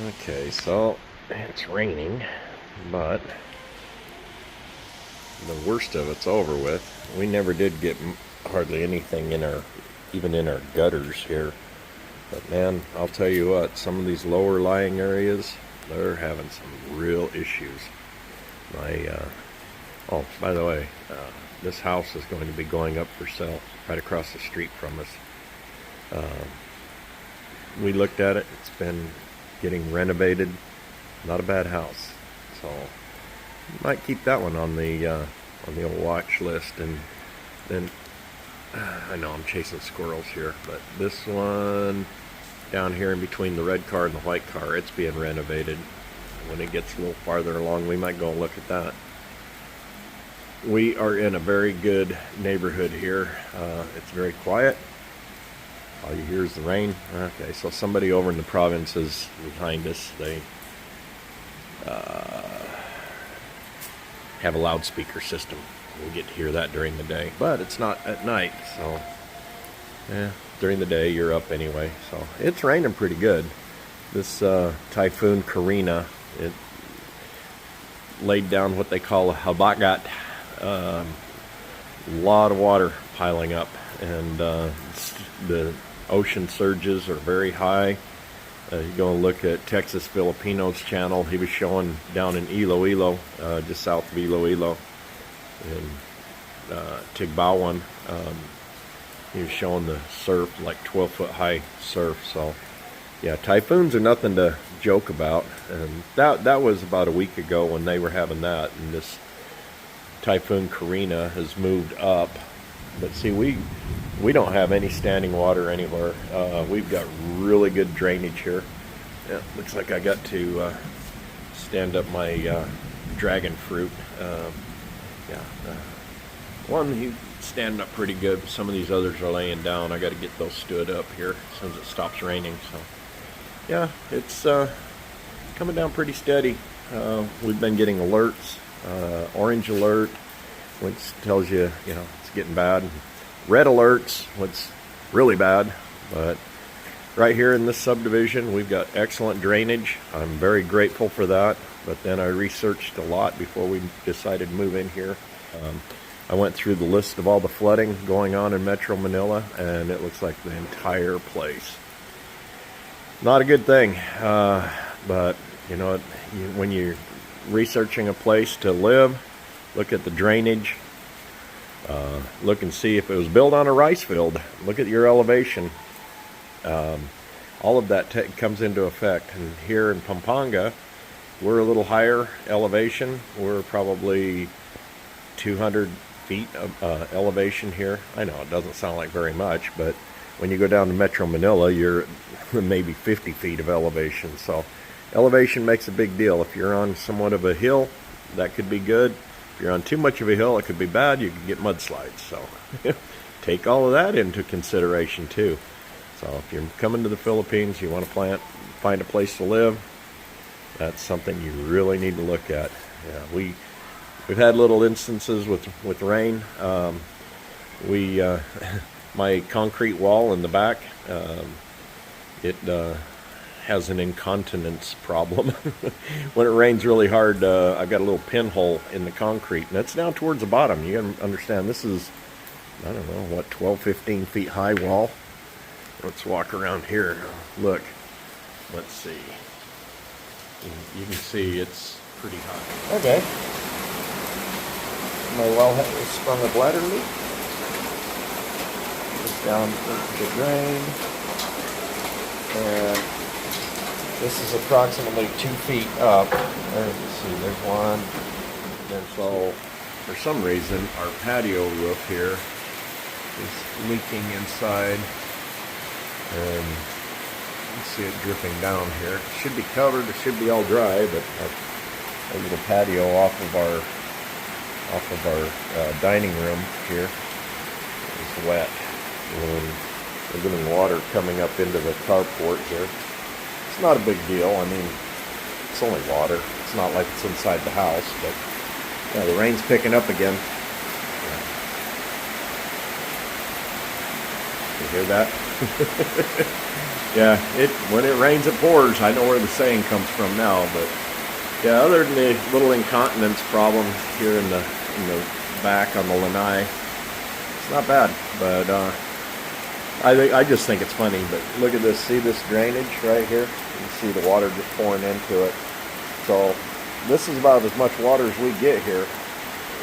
Okay, so it's raining, but the worst of it's over with. We never did get hardly anything in our, even in our gutters here. But man, I'll tell you what, some of these lower lying areas, they're having some real issues. Oh, by the way, this house is going to be going up for sale right across the street from us. We looked at it, it's been getting renovated. Not a bad house, so might keep that one on the old watch list. And then I know I'm chasing squirrels here, but this one down here in between the red car and the white car, it's being renovated. When it gets a little farther along, we might go and look at that. We are in a very good neighborhood here. It's very quiet. All you hear is the rain. Okay, so somebody over in the provinces behind us, they have a loudspeaker system. We get to hear that during the day, but it's not at night, so yeah, during the day you're up anyway. So it's raining pretty good. This Typhoon Carina, it laid down what they call a habagat. A lot of water piling up, and the ocean surges are very high. You go and look at Texas Filipinos channel. He was showing down in Iloilo, just south of Iloilo, in Tigbawan. He was showing the surf, like 12-foot high surf. So yeah, typhoons are nothing to joke about. And that was about a week ago when they were having that. And this Typhoon Carina has moved up. But see, we don't have any standing water anywhere. We've got really good drainage here. Yeah, looks like I got to stand up my dragon fruit. One, he's standing up pretty good. But some of these others are laying down. I got to get those stood up here as soon as it stops raining. So yeah, it's coming down pretty steady. We've been getting alerts. Orange alert, which tells you, it's getting bad. Red alerts, what's really bad. But right here in this subdivision, we've got excellent drainage. I'm very grateful for that. But then I researched a lot before we decided to move in here. I went through the list of all the flooding going on in Metro Manila, and it looks like the entire place. Not a good thing, but when you're researching a place to live, look at the drainage. Look and see if it was built on a rice field. Look at your elevation. All of that comes into effect. And here in Pampanga, we're a little higher elevation. We're probably 200 feet of elevation here. I know it doesn't sound like very much, but when you go down to Metro Manila, you're maybe 50 feet of elevation. So elevation makes a big deal. If you're on somewhat of a hill, that could be good. If you're on too much of a hill, it could be bad. You could get mudslides. So take all of that into consideration too. So if you're coming to the Philippines, you want to find a place to live, that's something you really need to look at. Yeah, we've had little instances with rain. My concrete wall in the back, it has an incontinence problem. When it rains really hard, I've got a little pinhole in the concrete, and it's down towards the bottom. You gotta understand, this is, I don't know, what, 12, 15 feet high wall. Let's walk around here. Look, let's see. You can see it's pretty high. Okay. My well has sprung a bladder leak. It's down the drain. And this is approximately 2 feet up. Let's see, there's one. So, for some reason, our patio roof here is leaking inside. And you can see it dripping down here. It should be covered, it should be all dry, but our little patio off of our dining room here is wet. And we're getting water coming up into the carport here. It's not a big deal. I mean, it's only water. It's not like it's inside the house, but yeah, the rain's picking up again. You hear that? Yeah, when it rains, it pours. I know where the saying comes from now, but yeah, other than the little incontinence problem here in the back on the lanai, it's not bad. But I just think it's funny. But look at this. See this drainage right here? You can see the water just pouring into it. So this is about as much water as we get here.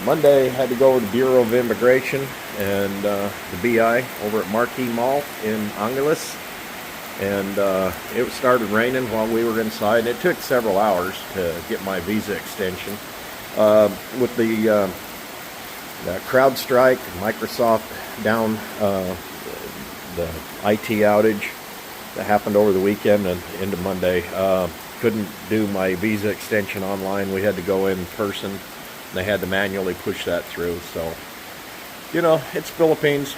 Monday, had to go over to Bureau of Immigration and the BI over at Marquee Mall in Angeles. And it started raining while we were inside. It took several hours to get my visa extension. With the CrowdStrike, Microsoft down, the IT outage that happened over the weekend and into Monday, couldn't do my visa extension online. We had to go in person. They had to manually push that through. So, you know, it's Philippines.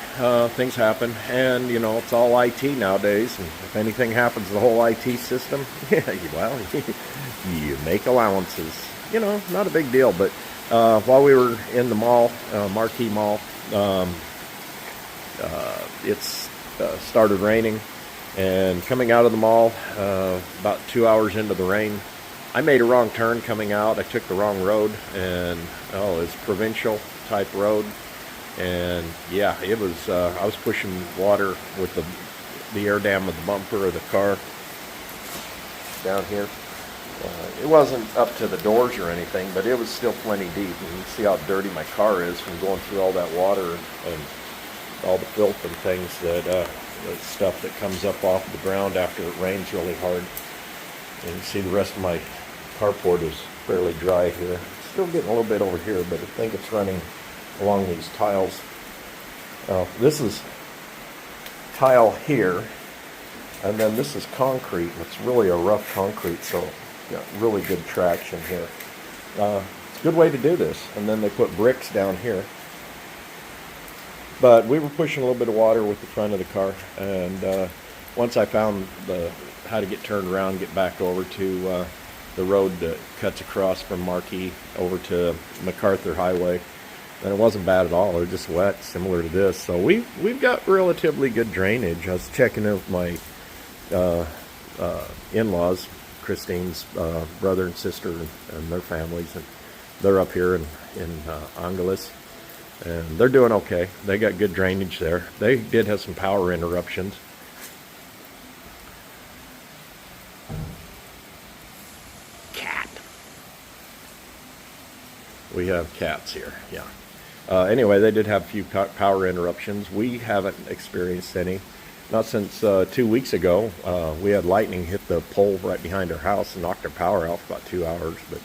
Things happen, and you know, it's all IT nowadays. And if anything happens to the whole IT system, yeah, well, you make allowances. You know, not a big deal. But while we were in the mall, Marquee Mall, it's started raining, and coming out of the mall, about 2 hours into the rain, I made a wrong turn coming out. I took the wrong road, and it's provincial type road. And yeah, it was. I was pushing water with the air dam of the bumper of the car down here. It wasn't up to the doors or anything, but it was still plenty deep. And you can see how dirty my car is from going through all that water and all the filth and things the stuff that comes up off the ground after it rains really hard. And you can see the rest of my carport is fairly dry here. It's still getting a little bit over here, but I think it's running along these tiles. This is tile here, and then this is concrete. It's really a rough concrete, so got really good traction here. It's a good way to do this. And then they put bricks down here. But we were pushing a little bit of water with the front of the car, and once I found how to get turned around, get back over to the road that cuts across from Marquee over to MacArthur Highway, and it wasn't bad at all. It was just wet, similar to this. So we've got relatively good drainage. I was checking in with my in-laws, Christine's brother and sister and their families, and they're up here in Angeles, and they're doing okay. They got good drainage there. They did have some power interruptions. Cat. We have cats here, yeah. Anyway, they did have a few power interruptions. We haven't experienced any. Not since 2 weeks ago. We had lightning hit the pole right behind our house and knocked our power out for about 2 hours. But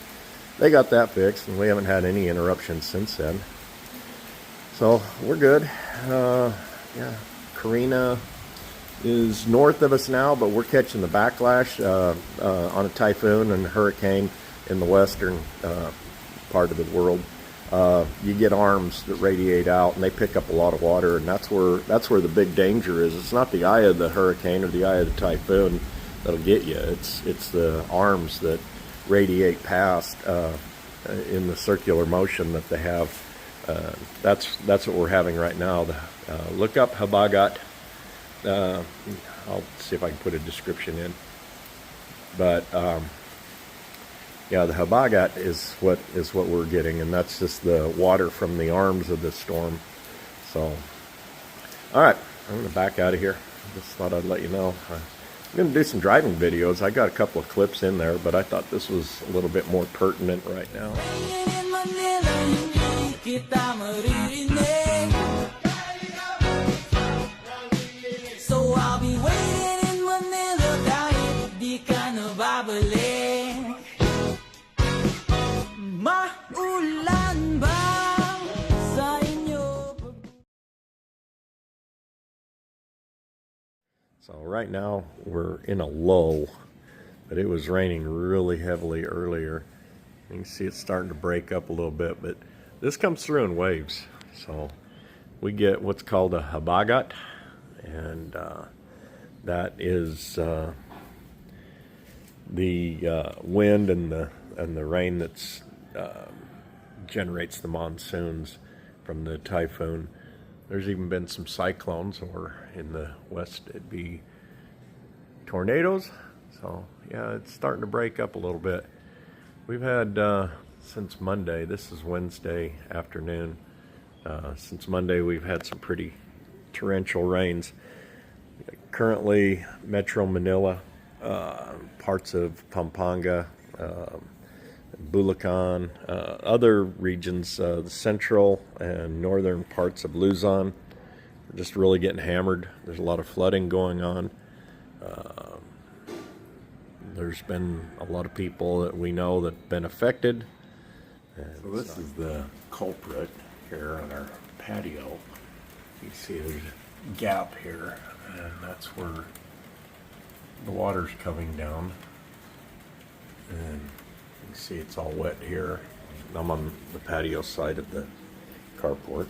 they got that fixed, and we haven't had any interruptions since then. So we're good. Yeah, Carina is north of us now, but we're catching the backlash on a typhoon and a hurricane in the western part of the world. You get arms that radiate out, and they pick up a lot of water, and that's where the big danger is. It's not the eye of the hurricane or the eye of the typhoon that'll get you. It's the arms that radiate past in the circular motion that they have. That's what we're having right now. Look up habagat. I'll see if I can put a description in. But yeah, the habagat is what we're getting, and that's just the water from the arms of the storm. So, all right, I'm going to back out of here. Just thought I'd let you know. I'm going to do some driving videos. I got a couple of clips in there, but I thought this was a little bit more pertinent right now. So I'll be waiting in Manila kahit di ka nababalik. Maulan ba sa inyo? So right now we're in a lull, but it was raining really heavily earlier. You can see it's starting to break up a little bit, but this comes through in waves. So we get what's called a habagat, and that is the wind and the rain that's generates the monsoons from the typhoon. There's even been some cyclones, or in the west it'd be tornadoes. So yeah, it's starting to break up a little bit. We've had since Monday, this is Wednesday afternoon, since Monday we've had some pretty torrential rains. Currently Metro Manila, parts of Pampanga, Bulacan, other regions, the central and northern parts of Luzon are just really getting hammered. There's a lot of flooding going on. There's been a lot of people that we know that have been affected. So this is the culprit here on our patio. You see there's a gap here, and that's where the water's coming down. And you see it's all wet here. I'm on the patio side of the carport.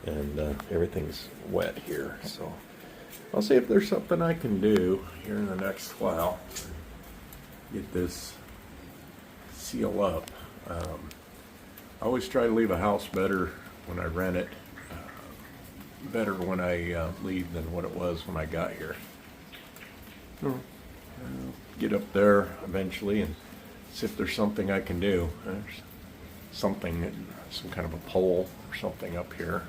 And everything's wet here, so I'll see if there's something I can do here in the next while. Get this seal up. I always try to leave a house better when I rent it. Better when I leave than what it was when I got here. Get up there eventually and see if there's something I can do. There's something, some kind of a pole or something up here.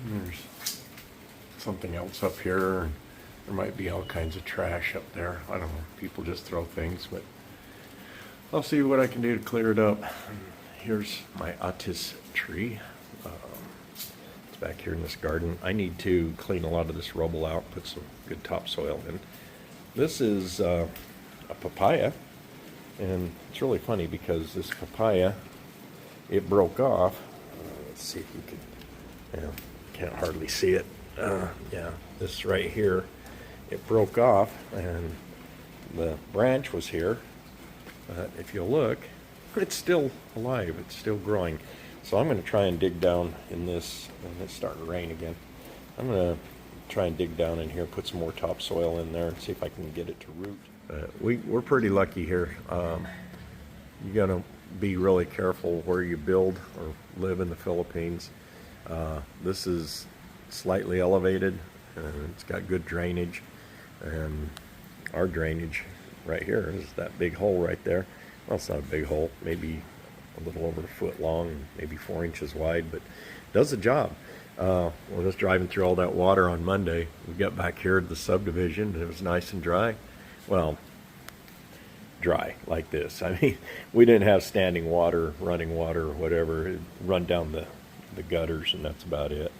And there's something else up here. And there might be all kinds of trash up there. I don't know. People just throw things, but I'll see what I can do to clear it up. Here's my atis tree. It's back here in this garden. I need to clean a lot of this rubble out, put some good topsoil in. This is a papaya, and it's really funny because this papaya, it broke off. Let's see if you can, can't hardly see it. Yeah, this right here, it broke off, and the branch was here. But if you look, it's still alive. It's still growing. So I'm going to try and dig down in this, and it's starting to rain again. I'm going to try and dig down in here, put some more topsoil in there, and see if I can get it to root. We're pretty lucky here. You got to be really careful where you build or live in the Philippines. This is slightly elevated, and it's got good drainage, and our drainage right here is that big hole right there. Well, it's not a big hole, maybe a little over a foot long, maybe 4 inches wide, but does the job. We're just driving through all that water on Monday. We got back here to the subdivision, and it was nice and dry. Well, dry like this. I mean, we didn't have standing water, running water, or whatever. It run down the gutters, and that's about it.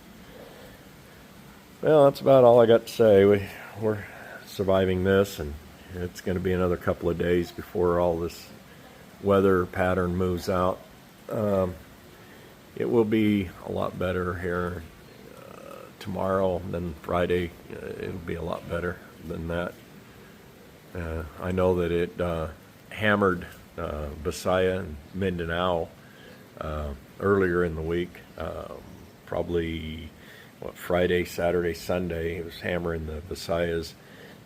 Well, that's about all I got to say. We're surviving this, and it's going to be another couple of days before all this weather pattern moves out. It will be a lot better here tomorrow, then Friday. It'll be a lot better than that. I know that it hammered Visayas and Mindanao earlier in the week. Probably Friday, Saturday, Sunday. It was hammering the Visayas,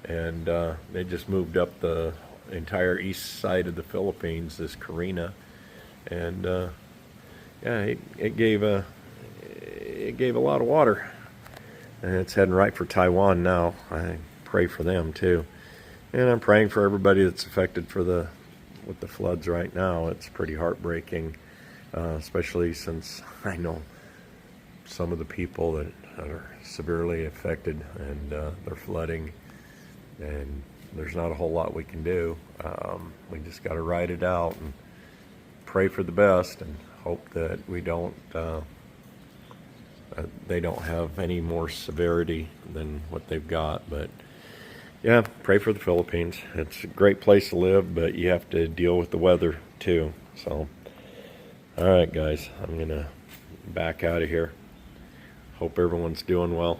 and they just moved up the entire east side of the Philippines, this Carina, and yeah, it gave a lot of water, and it's heading right for Taiwan now. I pray for them too, and I'm praying for everybody that's affected with the floods right now. It's pretty heartbreaking, especially since I know some of the people that are severely affected, and they're flooding, and there's not a whole lot we can do. We just got to ride it out and pray for the best, and hope that they don't have any more severity than what they've got. But yeah, pray for the Philippines. It's a great place to live, but you have to deal with the weather too. So, all right, guys, I'm gonna back out of here. Hope everyone's doing well.